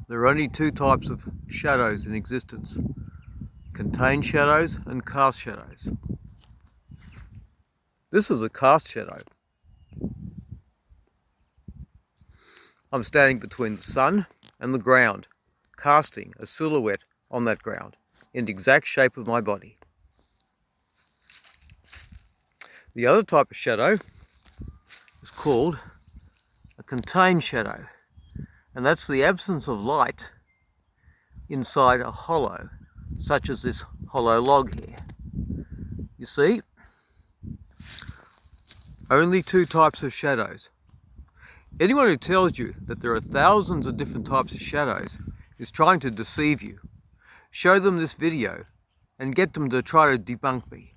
There are only two types of shadows in existence: contained shadows and cast shadows. This is a cast shadow. I'm standing between the sun and the ground, casting a silhouette on that ground in the exact shape of my body. The other type of shadow is called a contained shadow, and that's the absence of light inside a hollow, such as this hollow log here. You see, only two types of shadows. Anyone who tells you that there are thousands of different types of shadows is trying to deceive you. Show them this video and get them to try to debunk me.